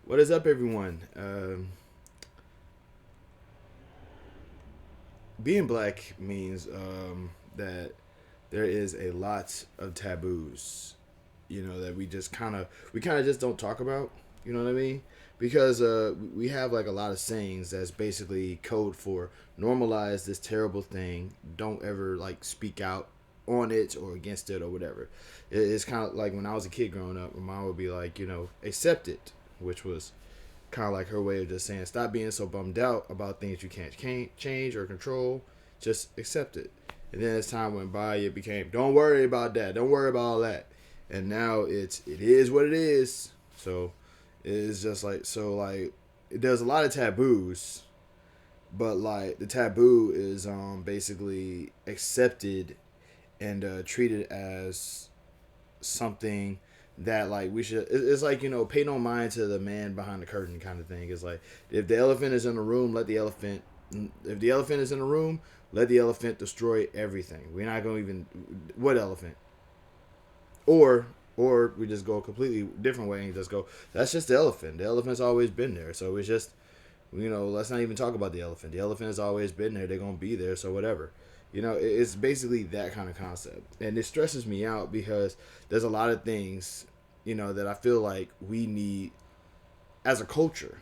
What is up, everyone? Being black means that there is a lot of taboos, that we kind of just don't talk about. You know what I mean? Because we have like a lot of sayings that's basically code for normalize this terrible thing. Don't ever like speak out on it or against it or whatever. It's kind of like when I was a kid growing up, my mom would be like, accept it, which was kind of like her way of just saying, stop being so bummed out about things you can't change or control. Just accept it. And then as time went by, it became, don't worry about that. Don't worry about all that. And now it is what it is. So it's just like, there's a lot of taboos, but like the taboo is basically accepted and treated as something that like we should. It's like, pay no mind to the man behind the curtain kind of thing. It's like, if the elephant is in the room, let the elephant. If the elephant is in the room, let the elephant destroy everything. We're not gonna even, what elephant? Or we just go a completely different way and just go, that's just the elephant. The elephant's always been there, so it's just, let's not even talk about the elephant. The elephant has always been there. They're gonna be there, so whatever. It's basically that kind of concept, and it stresses me out because there's a lot of things, that I feel like we need as a culture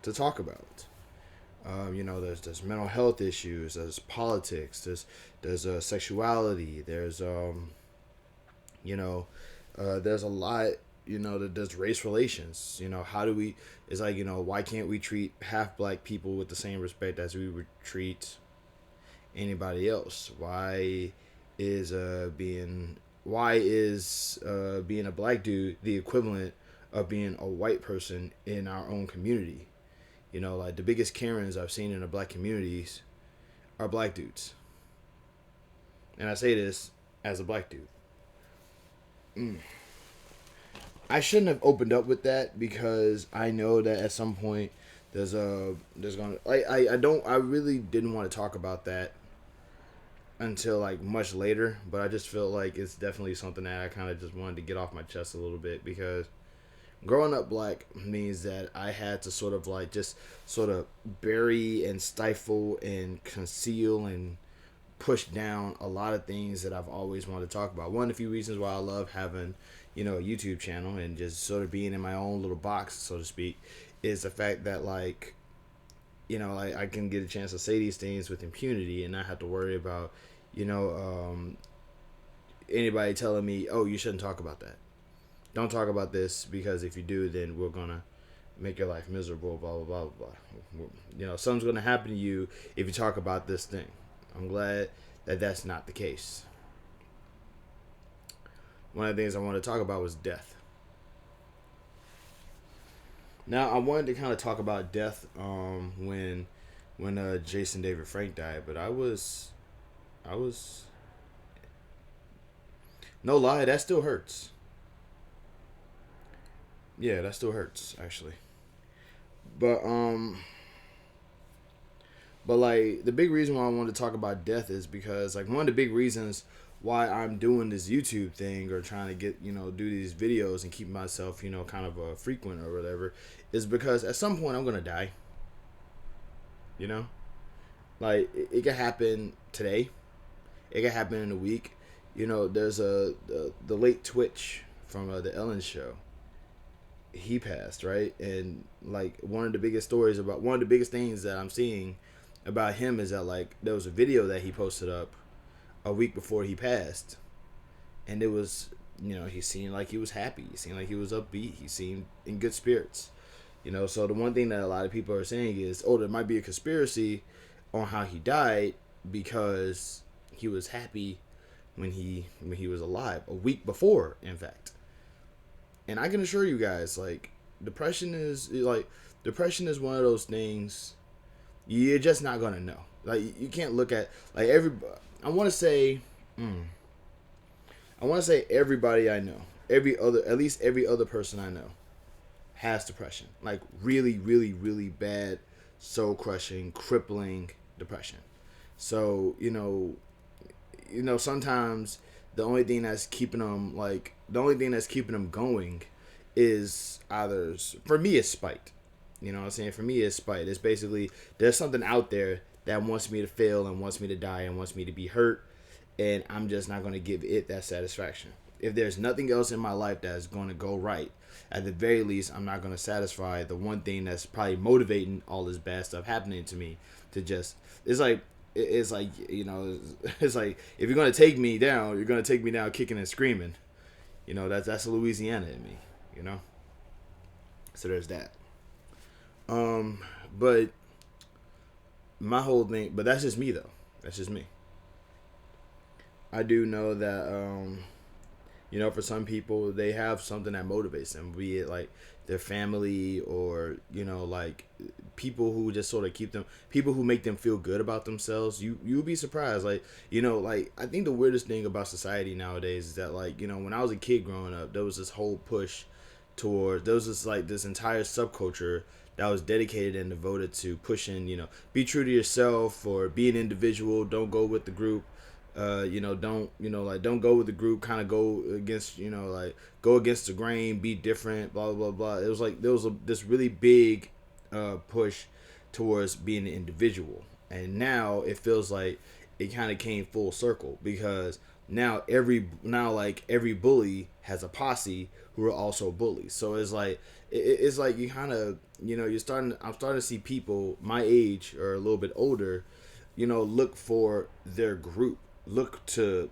to talk about. There's mental health issues, there's politics, there's sexuality, you know, there's a lot, that there's race relations. How do we? It's like, why can't we treat half black people with the same respect as we would treat anybody else? Is uh being being a black dude the equivalent of being a white person in our own community? Like the biggest Karens I've seen in the black communities are black dudes, and I say this as a black dude. Mm. I shouldn't have opened up with that because I know that at some point there's gonna, I really didn't want to talk about that until like much later, but I just feel like it's definitely something that I kind of just wanted to get off my chest a little bit because growing up black means that I had to sort of like just sort of bury and stifle and conceal and push down a lot of things that I've always wanted to talk about. One of the few reasons why I love having, a YouTube channel and just sort of being in my own little box, so to speak, is the fact that like, like I can get a chance to say these things with impunity and not have to worry about, you know, um, anybody telling me, oh, you shouldn't talk about that. Don't talk about this because if you do, then we're gonna make your life miserable. Blah blah blah blah. Something's gonna happen to you if you talk about this thing. I'm glad that that's not the case. One of the things I wanted to talk about was death. Now I wanted to kind of talk about death when Jason David Frank died, but I was no lie, that still hurts. Yeah, that still hurts actually. But like the big reason why I wanted to talk about death is because like one of the big reasons why I'm doing this YouTube thing or trying to get, do these videos and keep myself, kind of frequent or whatever, is because at some point I'm gonna die. You know, like it could happen today. It could happen in a week. There's the late Twitch from the Ellen show. He passed, right? And like one of the biggest things that I'm seeing about him is that like there was a video that he posted up a week before he passed, and it was, he seemed like he was happy, he seemed like he was upbeat, he seemed in good spirits. So the one thing that a lot of people are saying is, oh, there might be a conspiracy on how he died because he was happy when he was alive a week before, in fact. And I can assure you guys, like, depression is one of those things you're just not gonna know. Like, you can't look at like every. I want to say, mm, I want to say everybody I know, at least every other person I know, has depression. Like really, really, really bad, soul crushing, crippling depression. So sometimes the only thing that's keeping them going is either, for me, it's spite. You know what I'm saying? For me, it's spite. It's basically there's something out there that wants me to fail and wants me to die and wants me to be hurt, and I'm just not going to give it that satisfaction. If there's nothing else in my life that's going to go right, at the very least, I'm not going to satisfy the one thing that's probably motivating all this bad stuff happening to me. To just, it's like it's like if you're going to take me down, you're going to take me down kicking and screaming. That's Louisiana in me. You know, so there's that. But my whole thing, but that's just me though. That's just me. I do know that for some people they have something that motivates them, be it like their family or like people who just sort of keep them, people who make them feel good about themselves. You'll be surprised, like I think the weirdest thing about society nowadays is that when I was a kid growing up, there was this whole push toward, there was this entire subculture that was dedicated and devoted to pushing, be true to yourself or be an individual, don't go with the group. Don't go with the group, kind of go against, go against the grain, be different, blah, blah, blah. It was like, there was this really big push towards being an individual. And now it feels like it kind of came full circle, because now every bully has a posse who are also bullies. So it's like, it's like you kind of, I'm starting to see people my age or a little bit older, look for their group, look to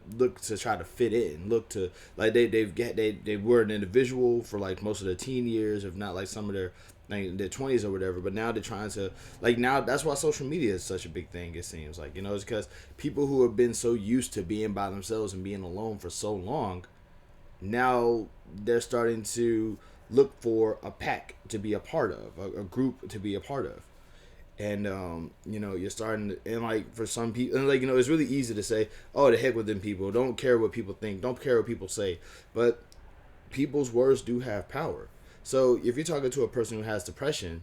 try to fit in, look to, like, they were an individual for like most of their teen years, if not like some of their 20s or whatever, but now they're trying to, like, now that's why social media is such a big thing. It seems like, it's because people who have been so used to being by themselves and being alone for so long, now they're starting to look for a pack to be a part of, a group to be a part of. And you're starting to, and like for some people, and it's really easy to say, oh, the heck with them people, don't care what people think, don't care what people say, but people's words do have power. So if you're talking to a person who has depression,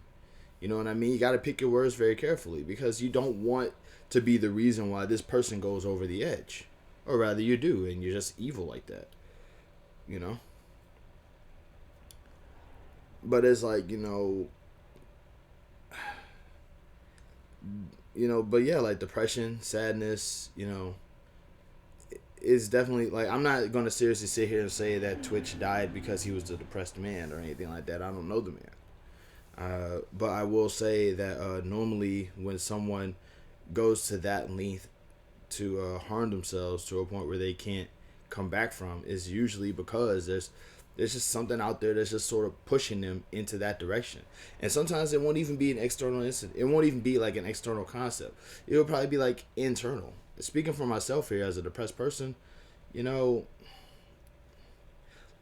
you know what I mean, you got to pick your words very carefully, because you don't want to be the reason why this person goes over the edge, or rather you do, and you're just evil like that. But it's like, but yeah, like depression, sadness, is definitely, like, I'm not going to seriously sit here and say that Twitch died because he was a depressed man or anything like that. I don't know the man. But I will say that normally when someone goes to that length to harm themselves to a point where they can't come back from, is usually because there's just something out there that's just sort of pushing them into that direction. And sometimes it won't even be an external incident. It won't even be like an external concept. It will probably be like internal. Speaking for myself here as a depressed person,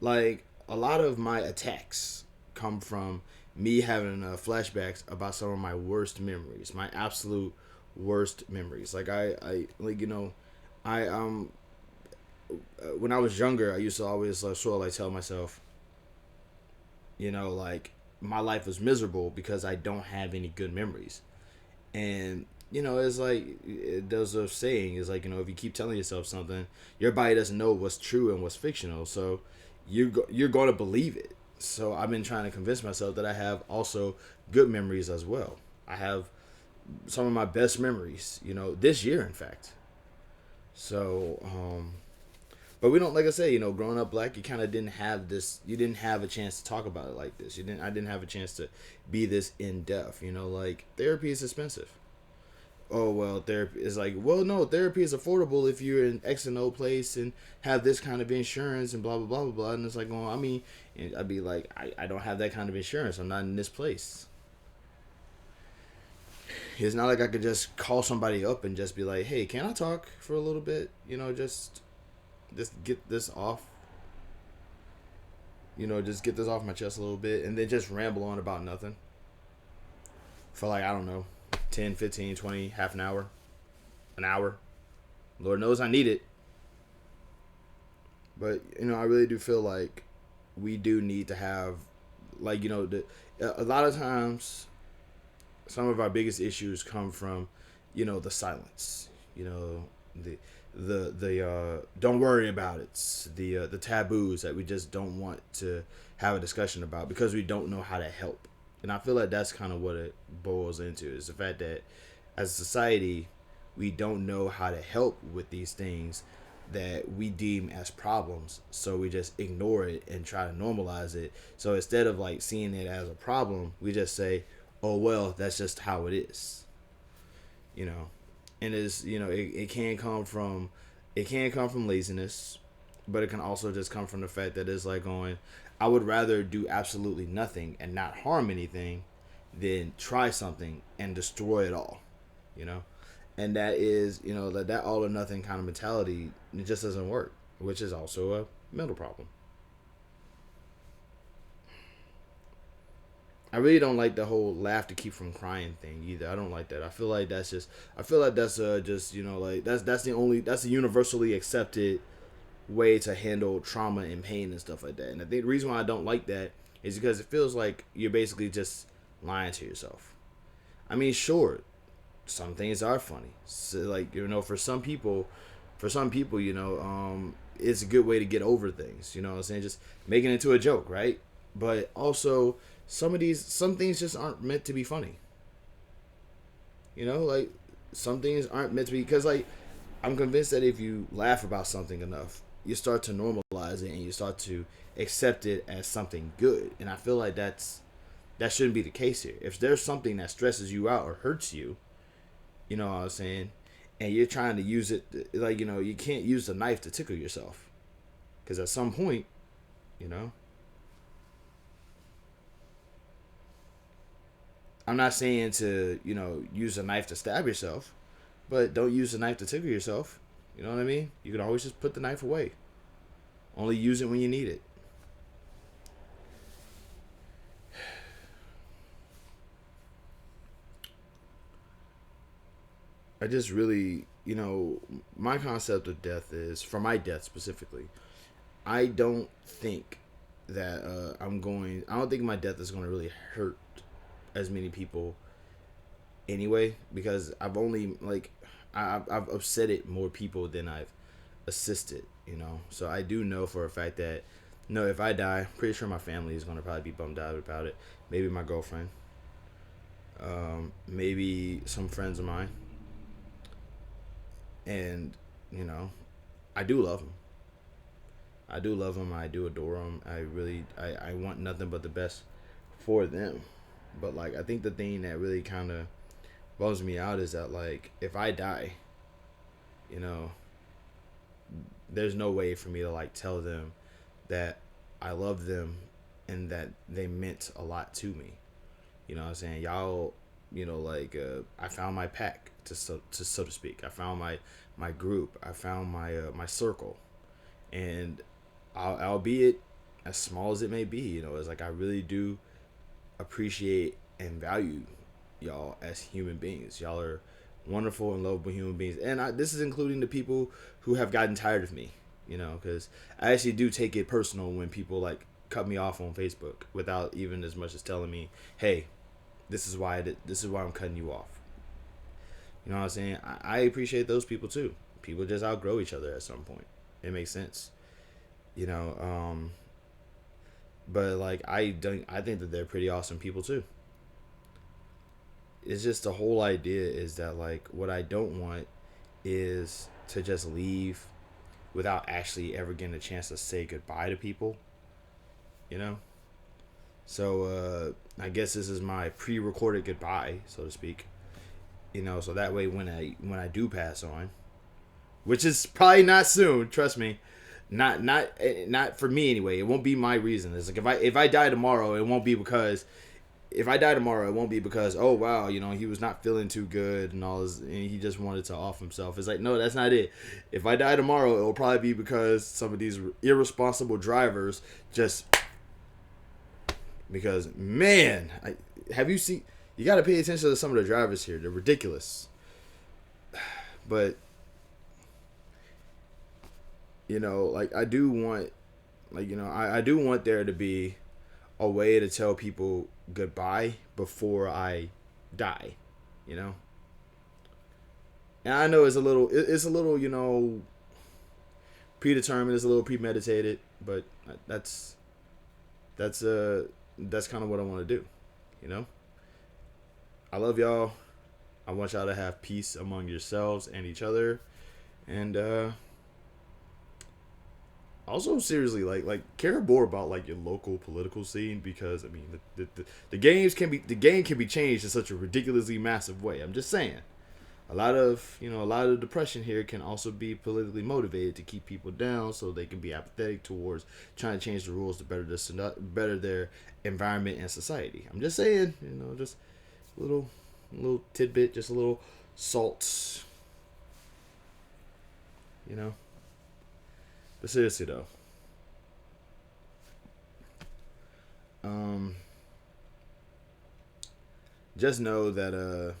like a lot of my attacks come from me having flashbacks about some of my worst memories, my absolute worst memories. Like I when I was younger, I used to always sort of like tell myself, like my life was miserable because I don't have any good memories. And it's like, there's a saying is like, if you keep telling yourself something, your body doesn't know what's true and what's fictional, so you're going to believe it. So I've been trying to convince myself that I have also good memories as well. I have some of my best memories, this year, in fact. So but we don't, like I say, growing up black, you kind of didn't have this, you didn't have a chance to talk about it like this. I didn't have a chance to be this in depth, like therapy is expensive. Oh, well, therapy is like, well, no, therapy is affordable if you're in X and O place and have this kind of insurance and blah, blah, blah, blah, blah. And it's like, well, I mean, I'd be like, I don't have that kind of insurance. I'm not in this place. It's not like I could just call somebody up and just be like, hey, can I talk for a little bit? Just get this off. Just get this off my chest a little bit and then just ramble on about nothing. For like, I don't know, 10, 15, 20, half an hour. An hour. Lord knows I need it. But, I really do feel like we do need to have, like, a lot of times some of our biggest issues come from, the silence. the don't worry about it, the taboos that we just don't want to have a discussion about because we don't know how to help. And I feel like that's kind of what it boils into, is the fact that as a society we don't know how to help with these things that we deem as problems, so we just ignore it and try to normalize it. So instead of like seeing it as a problem, we just say, oh well, that's just how it is, you know. And it's, it can come from, laziness, but it can also just come from the fact that it's like going, I would rather do absolutely nothing and not harm anything than try something and destroy it all, you know. And that is, that all or nothing kind of mentality, it just doesn't work, which is also a mental problem. I really don't like the whole laugh to keep from crying thing either. I don't like that. I feel like that's just, just, like that's the universally accepted way to handle trauma and pain and stuff like that. And I think the reason why I don't like that is because it feels like you're basically just lying to yourself. I mean, sure, some things are funny. So, like, for some people, it's a good way to get over things. You know what I'm saying? Just making it into a joke, right? But also, some things just aren't meant to be funny. Like, some things aren't meant to be, because like, I'm convinced that if you laugh about something enough, you start to normalize it and you start to accept it as something good. And I feel like that shouldn't be the case here. If there's something that stresses you out or hurts you, you know what I'm saying, and you're trying to use it, like, you can't use the knife to tickle yourself, because at some point, you know, I'm not saying to, use a knife to stab yourself, but don't use the knife to tickle yourself. You know what I mean? You can always just put the knife away. Only use it when you need it. I just really, my concept of death is, for my death specifically, I don't think that I don't think my death is going to really hurt as many people anyway, because I've upset more people than I've assisted, So I do know for a fact that, no, if I die, I'm pretty sure my family is going to probably be bummed out about it. Maybe my girlfriend, maybe some friends of mine, and you know, I do love them. I do love them. I do adore them. I want nothing but the best for them. But like, I think the thing that really kind of bums me out is that, like, if I die, you know, there's no way for me to like tell them that I love them and that they meant a lot to me. You know what I'm saying? Y'all, I found my pack, so to speak. I found my group. I found my circle, and albeit as small as it may be, it's like I really do appreciate and value y'all as human beings. Y'all are wonderful and lovable human beings, and this is including the people who have gotten tired of me. Because I actually do take it personal when people like cut me off on Facebook without even as much as telling me, "Hey, this is why I'm cutting you off." You know what I'm saying? I appreciate those people too. People just outgrow each other at some point. It makes sense. You know, but like I think that they're pretty awesome people too. It's just the whole idea is that, like, what I don't want is to just leave without actually ever getting a chance to say goodbye to people, you know? So I guess this is my pre-recorded goodbye, so to speak. So that way when I do pass on, which is probably not soon, trust me, not for me anyway. It won't be my reason. It's like if I die tomorrow, it won't be because oh wow, he was not feeling too good and all this, and he just wanted to off himself. It's like, no, that's not it. If I die tomorrow, it'll probably be because some of these irresponsible drivers just, because man, have you seen? You got to pay attention to some of the drivers here. They're ridiculous. But like, I do want, like, I do want there to be a way to tell people goodbye before I die, And I know it's a little, you know, predetermined, it's a little premeditated, but that's uh that's kind of what I want to do, you know. I love y'all. I want y'all to have peace among yourselves and each other, and also seriously, care more about like your local political scene, because I mean the game can be changed in such a ridiculously massive way. I'm just saying. A lot of depression here can also be politically motivated to keep people down, so they can be apathetic towards trying to change the rules to better their environment and society. I'm just saying, just a little tidbit, just a little salt, you know. But seriously though, um, just know that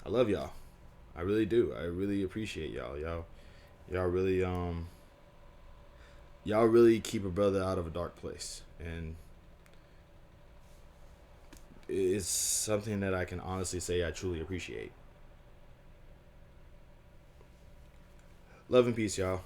I love y'all. I really do. I really appreciate y'all. Y'all really y'all really keep a brother out of a dark place, and it's something that I can honestly say I truly appreciate. Love and peace, y'all.